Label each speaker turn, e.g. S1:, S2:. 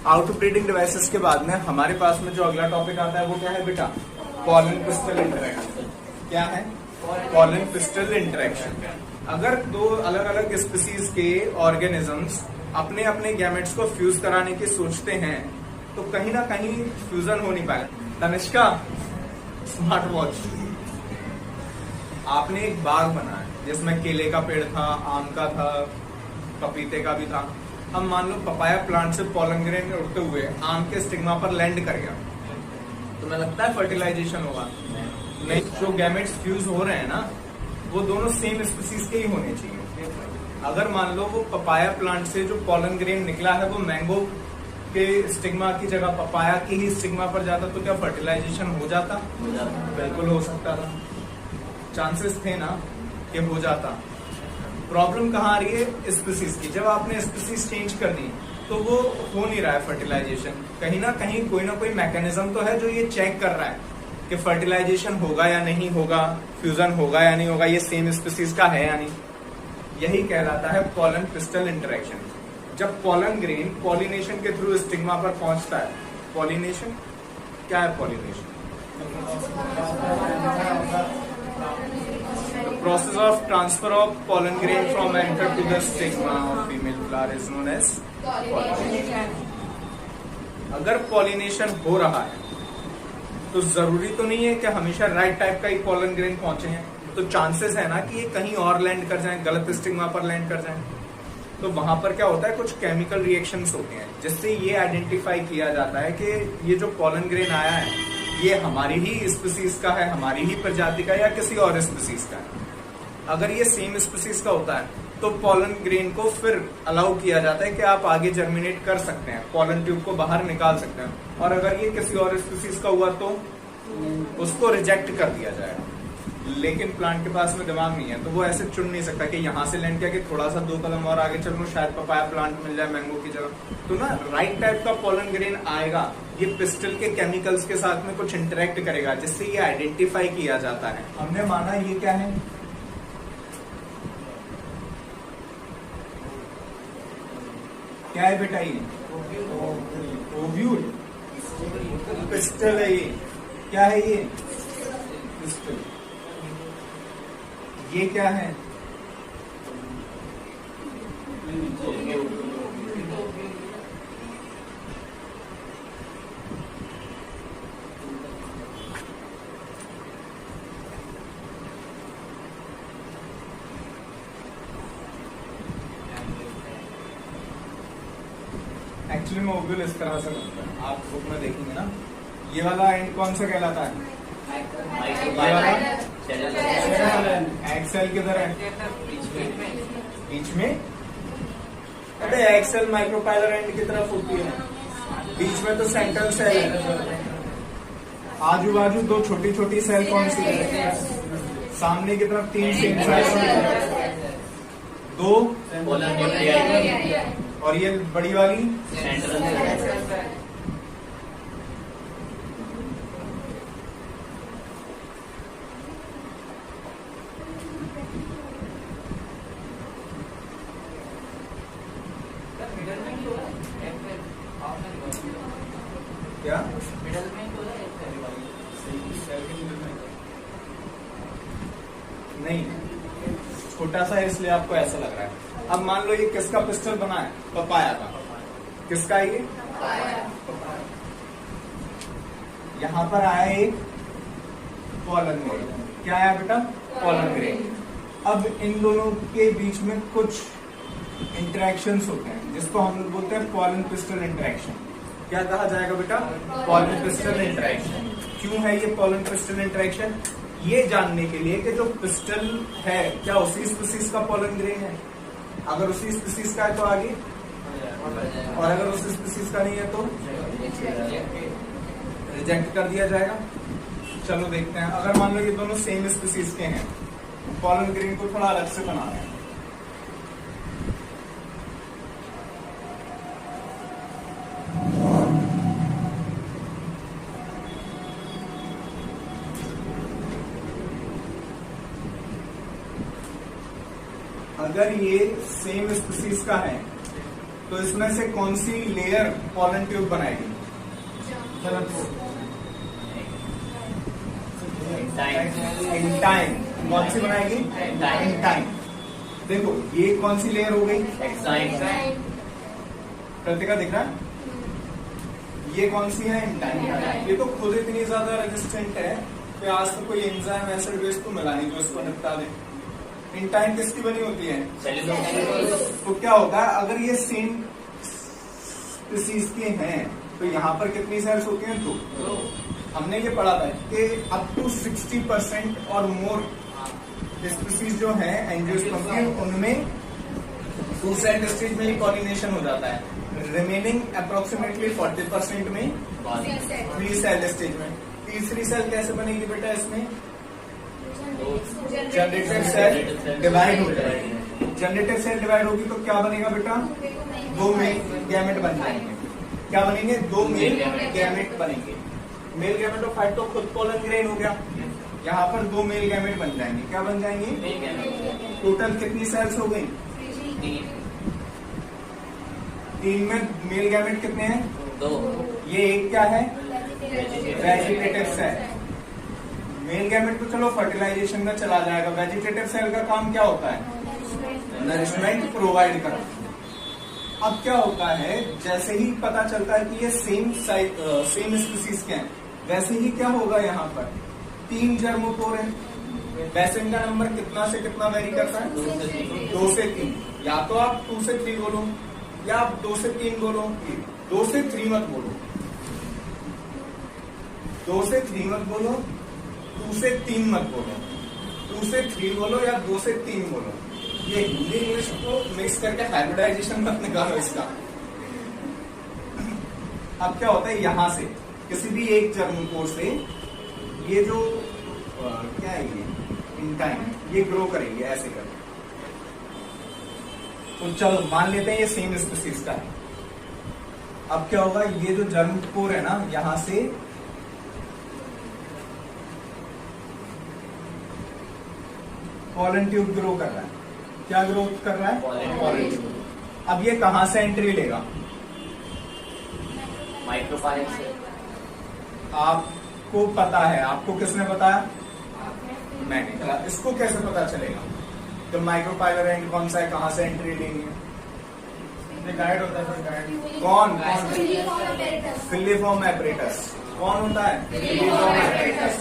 S1: Out breeding devices के बाद में हमारे पास में जो अगला टॉपिक आता है वो क्या है बेटा? Pollen pistol interaction. क्या है? Pollen pistol interaction. अगर दो अलग अलग स्पीसीज के ऑर्गेनिजम्स अपने अपने गैमेट्स को फ्यूज कराने की सोचते हैं तो कहीं ना कहीं फ्यूजन हो नहीं पाएगा। Tanishka, smart watch. आपने एक बाग बनाया जिसमें केले का पेड़ था, आम का था, पपीते का भी था। हम मान लो पपाया प्लांट से पॉलन ग्रेन उड़ते हुए आम के स्टिग्मा पर लैंड कर गया, तुम्हें लगता है फर्टिलाइजेशन होगा? नहीं। जो गैमेट्स फ्यूज हो रहे हैं ना, वो दोनों सेम स्पीसीज के ही होने चाहिए। अगर मान लो वो पपाया प्लांट से जो पॉलन ग्रेन निकला है वो मैंगो के स्टिग्मा की जगह पपाया की ही स्टिग्मा पर जाता तो क्या फर्टिलाइजेशन हो जाता? बिल्कुल हो सकता था, चांसेस थे ना कि हो जाता। प्रॉब्लम कहाँ आ रही है? स्पीसीज की। जब आपने स्पीसीज चेंज कर दी तो वो हो नहीं रहा है फर्टिलाइजेशन। कहीं ना कहीं कोई ना कोई मैकेनिज्म तो है जो ये चेक कर रहा है कि फर्टिलाइजेशन होगा या नहीं होगा, फ्यूजन होगा या नहीं होगा, ये सेम स्पीसीज का है या नहीं। यही कहलाता है पॉलन पिस्टल इंटरेक्शन। जब पॉलन ग्रेन पॉलिनेशन के थ्रू स्टिग्मा पर पहुंचता है। पॉलिनेशन क्या है? Pollination process of transfer of pollen grain from anther to the stigma of female flower is known as pollination. अगर पॉलिनेशन हो रहा है तो जरूरी तो नहीं है कि हमेशा राइट टाइप का ही पॉलन ग्रेन पहुंचे हैं, तो चांसेस है ना कि ये कहीं और लैंड कर जाए, गलत स्टिग्मा पर लैंड कर जाए। तो वहां पर क्या होता है, कुछ केमिकल रिएक्शंस होते हैं जिससे ये आइडेंटिफाई किया जाता है कि ये जो पॉलन ग्रेन आया है ये हमारी ही स्पीसीज का है, हमारी ही प्रजाति का, या किसी और स्पीसीज का है। अगर ये सेम स्पीसीज का होता है तो पॉलन ग्रेन को फिर अलाउ किया जाता है कि आप आगे जर्मिनेट कर सकते हैं, पॉलन ट्यूब को बाहर निकाल सकते हैं। और अगर ये किसी और स्पीसीज का हुआ तो उसको रिजेक्ट कर दिया जाएगा। लेकिन प्लांट के पास में दिमाग नहीं है तो वो ऐसे चुन नहीं सकता कि यहाँ से लैंड किया कि थोड़ा सा 2 कदम और आगे चलूं शायद पपाया प्लांट मिल जाए मैंगो की जगह। तो ना राइट टाइप का पॉलन ग्रेन आएगा, ये पिस्टल के केमिकल्स के साथ में कुछ इंटरेक्ट करेगा जिससे ये आइडेंटिफाई किया जाता है। हमने माना ये क्या है? क्या है बेटा? ये ओव्यूल। पिस्टल है ये। क्या है ये? पिस्टल। ये क्या है? एक्चुअली में ओव्यूल इस तरह से बनता है, आप बुक में देखेंगे ना। ये वाला एंड कौन सा कहलाता है? एक्सेल किधर है? बीच में। अबे एक्सेल माइक्रोपाइलर एंड की तरफ होती है, बीच में तो सेंट्रल सेल है। आजू बाजू 2 छोटी छोटी सेल कौन सी है? सामने की तरफ 3 सेल 2 और ये बड़ी वाली क्या? मिडल में तो नहीं, छोटा सा है इसलिए आपको ऐसा लग रहा है। अब मान लो ये किसका पिस्टल बना है? पपाया का। किसका ये? यहाँ पर आया एक पॉलन ग्रेन। क्या आया बेटा? Pollen grain. अब इन दोनों के बीच में कुछ इंटरेक्शंस होते हैं जिसको हम लोग बोलते हैं पॉलन पिस्टल इंटरेक्शन। क्या कहा जाएगा बेटा? Pollen pistol interaction. क्यों है ये पॉलन पिस्टल इंटरेक्शन? ये जानने के लिए कि जो पिस्टल है क्या उसी स्पीसीज का पॉलन ग्रेन है। अगर उसी स्पीसीज का है तो आगे, और अगर उसी स्पीसीज का नहीं है तो रिजेक्ट कर दिया जाएगा। चलो देखते हैं। अगर मान लो ये दोनों सेम स्पीसीज के हैं, पॉलन ग्रेन को थोड़ा अलग से बना रहे हैं। अगर ये सेम स्पीसीज का है तो इसमें से कौन सी लेयर पॉलन ट्यूब बनाएगी? इंटाइन। कौन सी बनाएगी? इंटाइन। देखो ये कौन सी लेयर हो गई? प्रतिका दिख रहा है? ये कौन सी है? इंटाइन। ये तो खुद इतनी ज्यादा रेजिस्टेंट है कि आज तक कोई एंजाइम एसिड बेस तो मिला नहीं जो इसको निपटा दे। इंटाइन किसकी बनी होती है? तो क्या होता है अगर ये सेम स्पीसीज के हैं तो यहाँ पर कितनी सेल्स होती हैं? 2। हमने ये पढ़ा था कि अप टू 60% और मोर स्पीसीज जो है एंजियोस्पर्म की उनमें 2 सेल स्टेज में ही पॉलिनेशन हो जाता है। रिमेनिंग अप्रोक्सीमेटली 40% में 3 सेल स्टेज में। तीसरी सेल कैसे बनेगी बेटा? इसमें जनरेटर सेल डिवाइड हो जाएगी। जनरेटर सेल डिवाइड होगी तो क्या बनेगा बेटा? 2 मेल गैमेट बन जाएंगे। क्या बनेंगे? 2 मेल गैमेट बनेंगे। मेल गैमेट ऑफ फाइट तो खुद पोलन ग्रेन हो गया। यहाँ पर 2 मेल गैमेट बन जाएंगे। क्या बन जाएंगे? टोटल कितनी सेल्स हो गई? 3 में मेल गैमेट कितने हैं?
S2: 2।
S1: ये एक क्या है? Vegetative cell. मेल गैमेट तो चलो फर्टिलाइजेशन में चला जाएगा। वेजिटेटिव सेल का काम क्या होता है? नरिशमेंट प्रोवाइड करना। अब क्या होता है जैसे ही पता चलता है कि ये सेम स्पीसीज के हैं वैसे ही क्या होगा यहाँ पर 3 जर्मोपोर है। वैसे इनका नंबर कितना से कितना वेरी करता है? 2 से 3। या तो आप 2 से 3 बोलो या आप 2 से 3 बोलो। 2 से 3 मत बोलो। 2 से 3 मत बोलो। 2 से 3 मत बोलो। 2 से 3 बोलो या 2 से 3 बोलो। ये हिंदी इंग्लिश को मिक्स करके हाइब्रिडाइजेशन मत निकालो इसका। अब क्या होता है यहां से किसी भी एक जर्मोपोर से ये जो क्या है ये इंटाइन ये ग्रो करेंगे ऐसे करके। तो चलो मान लेते हैं ये सेम स्पीसीज का है। अब क्या होगा ये जो जर्मोपोर है ना यहां से पॉलन ट्यूब ग्रो कर रहा है। क्या ग्रोथ कर रहा है? Pollen tube. अब ये कहां से एंट्री लेगा?
S2: माइक्रोफाइल से।
S1: आपको पता है? आपको किसने बताया? मैंने। इसको कैसे पता चलेगा तो माइक्रोफाइबर एंड कौन सा है कहां से एंट्री लेंगे? गाइड होता है। गाइड कौन? Filiform apparatus. कौन होता है? Filiform apparatus.